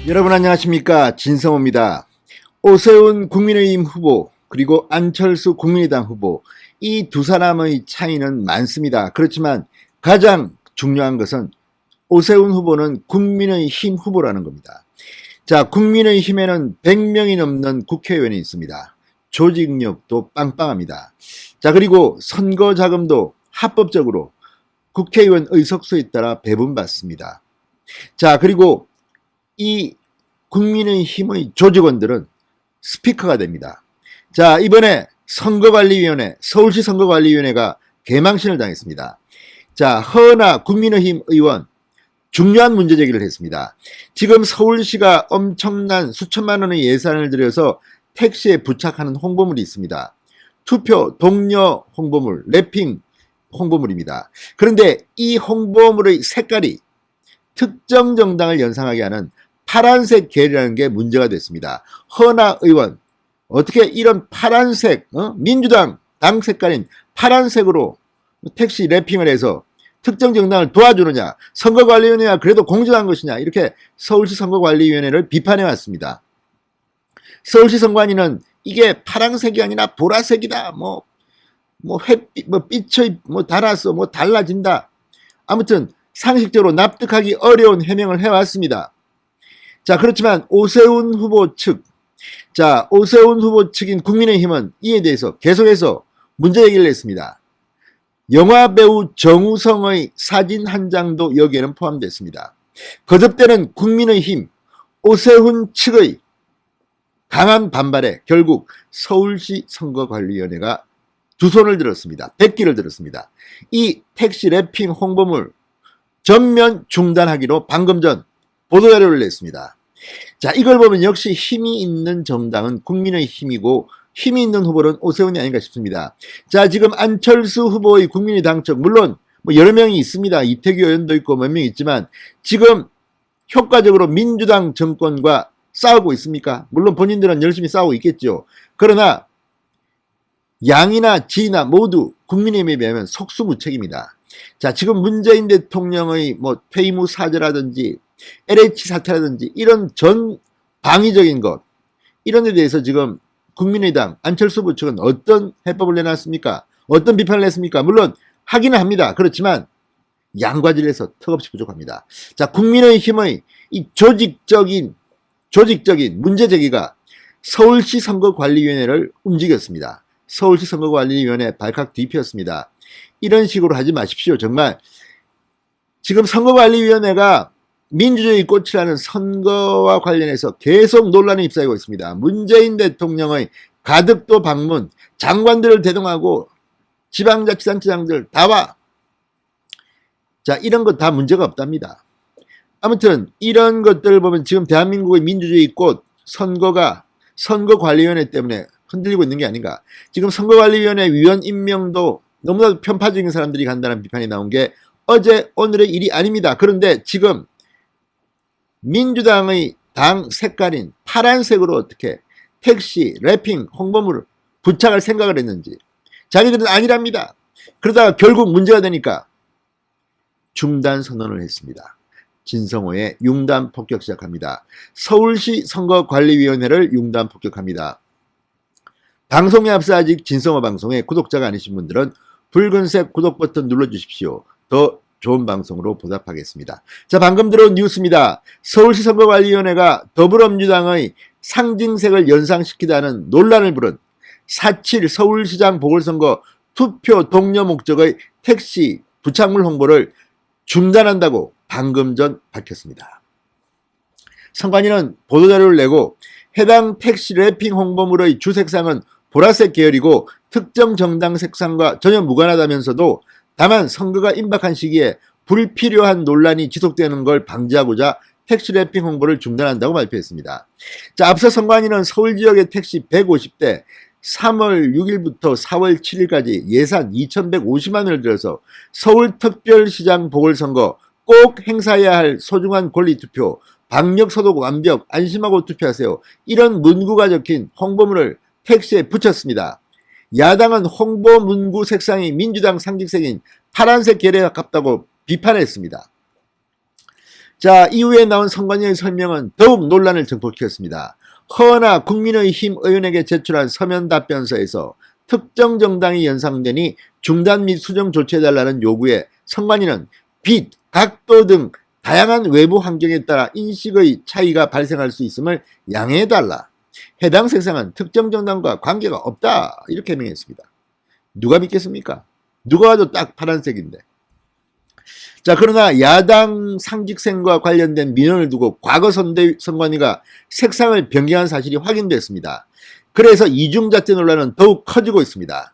여러분 안녕하십니까, 진성호입니다. 오세훈 국민의힘 후보 그리고 안철수 국민의당 후보, 이 두 사람의 차이는 많습니다. 그렇지만 가장 중요한 것은 오세훈 후보는 국민의힘 후보라는 겁니다. 자, 국민의힘에는 100명이 넘는 국회의원이 있습니다. 조직력도 빵빵합니다. 자, 그리고 선거 자금도 합법적으로 국회의원 의석수에 따라 배분받습니다. 자, 그리고 이 국민의힘의 조직원들은 스피커가 됩니다. 자, 이번에 선거관리위원회, 서울시 선거관리위원회가 개망신을 당했습니다. 자, 허은하 국민의힘 의원 중요한 문제 제기를 했습니다. 지금 서울시가 엄청난 수천만 원의 예산을 들여서 택시에 부착하는 홍보물이 있습니다. 투표 독려 홍보물, 랩핑 홍보물입니다. 그런데 이 홍보물의 색깔이 특정 정당을 연상하게 하는 파란색 계열이라는 게 문제가 됐습니다. 허은하 의원, 어떻게 이런 파란색, 민주당 당 색깔인 파란색으로 택시 랩핑을 해서 특정 정당을 도와주느냐, 선거관리위원회가 그래도 공정한 것이냐, 이렇게 서울시 선거관리위원회를 비판해 왔습니다. 서울시 선관위는 이게 파란색이 아니라 보라색이다, 햇빛, 빛의 달아서 달라진다. 아무튼 상식적으로 납득하기 어려운 해명을 해왔습니다. 자, 그렇지만 오세훈 후보 측인 국민의힘은 이에 대해서 계속해서 문제 제기를 했습니다. 영화배우 정우성의 사진 한 장도 여기에는 포함됐습니다. 거듭되는 국민의힘, 오세훈 측의 강한 반발에 결국 서울시 선거관리위원회가 두 손을 들었습니다. 백기를 들었습니다. 이 택시 랩핑 홍보물 전면 중단하기로 방금 전 보도자료를 냈습니다. 자, 이걸 보면 역시 힘이 있는 정당은 국민의힘이고 힘이 있는 후보는 오세훈이 아닌가 싶습니다. 자, 지금 안철수 후보의 국민의당 쪽, 물론 여러 명이 있습니다. 이태규 의원도 있고 몇 명 있지만 지금 효과적으로 민주당 정권과 싸우고 있습니까? 물론 본인들은 열심히 싸우고 있겠죠. 그러나 양이나 지나 모두 국민의힘에 비하면 속수무책입니다. 자, 지금 문재인 대통령의 퇴임 후 사죄라든지 LH 사태라든지 이런 전 방위적인 것, 이런 데 대해서 지금 국민의당 안철수 후보 측은 어떤 해법을 내놨습니까? 어떤 비판을 했습니까? 물론 하기는 합니다. 그렇지만 양과질에서 턱없이 부족합니다. 자, 국민의힘의 이 조직적인 문제 제기가 서울시 선거관리위원회를 움직였습니다. 서울시 선거관리위원회 발칵 뒤피었습니다. 이런 식으로 하지 마십시오. 정말 지금 선거관리위원회가 민주주의 꽃이라는 선거와 관련해서 계속 논란이 휩싸이고 있습니다. 문재인 대통령의 가덕도 방문, 장관들을 대동하고 지방자치단체장들 다 와. 자, 이런 것 다 문제가 없답니다. 아무튼 이런 것들을 보면 지금 대한민국의 민주주의 꽃 선거관리위원회 때문에 흔들리고 있는 게 아닌가. 지금 선거관리위원회 위원 임명도 너무나도 편파적인 사람들이 간다는 비판이 나온 게 어제 오늘의 일이 아닙니다. 그런데 지금 민주당의 당 색깔인 파란색으로 어떻게 택시, 랩핑, 홍보물을 부착할 생각을 했는지 자기들은 아니랍니다. 그러다가 결국 문제가 되니까 중단 선언을 했습니다. 진성호의 융단 폭격 시작합니다. 서울시 선거관리위원회를 융단 폭격합니다. 방송에 앞서 아직 진성호 방송에 구독자가 아니신 분들은 붉은색 구독 버튼 눌러주십시오. 더 좋은 방송으로 보답하겠습니다. 자, 방금 들어온 뉴스입니다. 서울시 선거관리위원회가 더불어민주당의 상징색을 연상시키다는 논란을 부른 4.7 서울시장 보궐선거 투표 독려 목적의 택시 부착물 홍보를 중단한다고 방금 전 밝혔습니다. 선관위는 보도자료를 내고 해당 택시 랩핑 홍보물의 주색상은 보라색 계열이고 특정 정당 색상과 전혀 무관하다면서도 다만 선거가 임박한 시기에 불필요한 논란이 지속되는 걸 방지하고자 택시 랩핑 홍보를 중단한다고 발표했습니다. 자, 앞서 선관위는 서울 지역의 택시 150대 3월 6일부터 4월 7일까지 예산 2,150만 원을 들여서 서울특별시장 보궐선거 꼭 행사해야 할 소중한 권리투표, 방역소독 완벽, 안심하고 투표하세요. 이런 문구가 적힌 홍보물을 택시에 붙였습니다. 야당은 홍보 문구 색상이 민주당 상징색인 파란색 계열에 가깝다고 비판했습니다. 자, 이후에 나온 선관위의 설명은 더욱 논란을 증폭시켰습니다. 허나 국민의힘 의원에게 제출한 서면 답변서에서 특정 정당이 연상되니 중단 및 수정 조치해달라는 요구에 선관위는 빛, 각도 등 다양한 외부 환경에 따라 인식의 차이가 발생할 수 있음을 양해해달라. 해당 색상은 특정 정당과 관계가 없다. 이렇게 해명했습니다. 누가 믿겠습니까? 누가 봐도 딱 파란색인데. 자, 그러나 야당 상직생과 관련된 민원을 두고 과거 선관위가 색상을 변경한 사실이 확인됐습니다. 그래서 이중잣대 논란은 더욱 커지고 있습니다.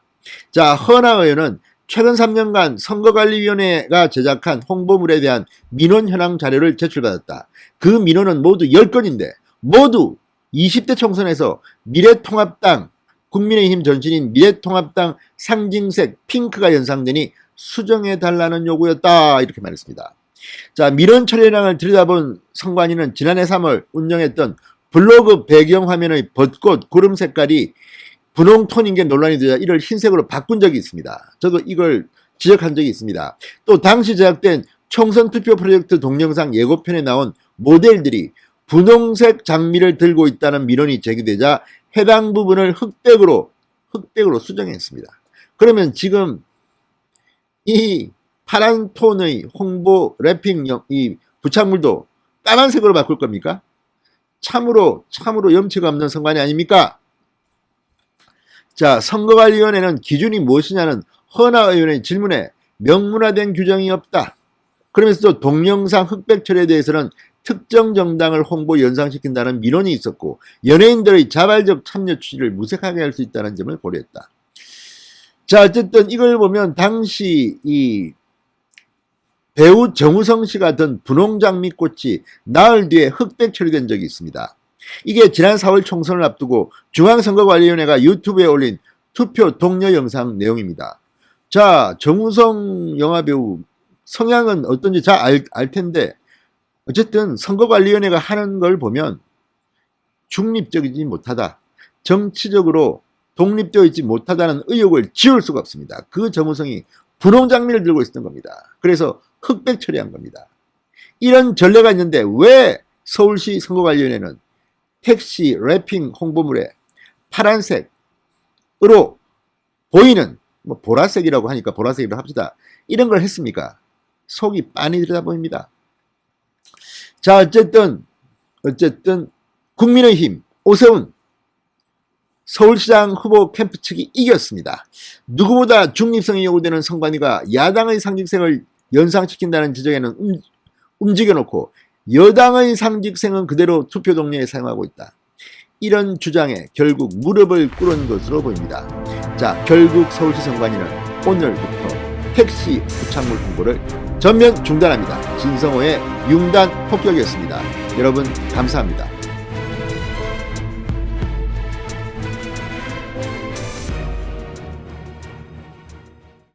자, 허나 의원은 최근 3년간 선거관리위원회가 제작한 홍보물에 대한 민원 현황 자료를 제출받았다. 그 민원은 모두 10건인데 모두 20대 총선에서 미래통합당, 국민의힘 전신인 미래통합당 상징색 핑크가 연상되니 수정해달라는 요구였다. 이렇게 말했습니다. 자, 민원 처리 현황을 들여다본 선관위는 지난해 3월 운영했던 블로그 배경화면의 벚꽃 구름 색깔이 분홍톤인 게 논란이 되자 이를 흰색으로 바꾼 적이 있습니다. 저도 이걸 지적한 적이 있습니다. 또 당시 제작된 총선 투표 프로젝트 동영상 예고편에 나온 모델들이 분홍색 장미를 들고 있다는 민원이 제기되자 해당 부분을 흑백으로 수정했습니다. 그러면 지금 이 파란 톤의 홍보 랩핑 이 부착물도 까만색으로 바꿀 겁니까? 참으로 염치가 없는 선관위 아닙니까? 자, 선거관리위원회는 기준이 무엇이냐는 허나 의원의 질문에 명문화된 규정이 없다. 그러면서 또 동영상 흑백 처리에 대해서는 특정 정당을 홍보 연상시킨다는 민원이 있었고 연예인들의 자발적 참여 취지를 무색하게 할 수 있다는 점을 고려했다. 자, 어쨌든 이걸 보면 당시 이 배우 정우성 씨가 든 분홍장미꽃이 나흘 뒤에 흑백 처리된 적이 있습니다. 이게 지난 4월 총선을 앞두고 중앙선거관리위원회가 유튜브에 올린 투표 독려 영상 내용입니다. 자, 정우성 영화배우 성향은 어떤지 잘 알 텐데 어쨌든 선거관리위원회가 하는 걸 보면 중립적이지 못하다, 정치적으로 독립되어 있지 못하다는 의혹을 지울 수가 없습니다. 그 정우성이 분홍장미를 들고 있었던 겁니다. 그래서 흑백 처리한 겁니다. 이런 전례가 있는데 왜 서울시 선거관리위원회는 택시 랩핑 홍보물에 파란색으로 보이는 뭐 보라색이라고 하니까 보라색이라고 합시다. 이런 걸 했습니까? 속이 빤히 들여다보입니다. 자, 어쨌든 국민의힘 오세훈 서울시장 후보 캠프 측이 이겼습니다. 누구보다 중립성이 요구되는 선관위가 야당의 상징색을 연상시킨다는 지적에는 움직여놓고 여당의 상징색은 그대로 투표 동료에 사용하고 있다. 이런 주장에 결국 무릎을 꿇은 것으로 보입니다. 자, 결국 서울시 선관위는 오늘부터 택시 부착물 홍보를 전면 중단합니다. 진성호의 융단 폭격이었습니다. 여러분 감사합니다.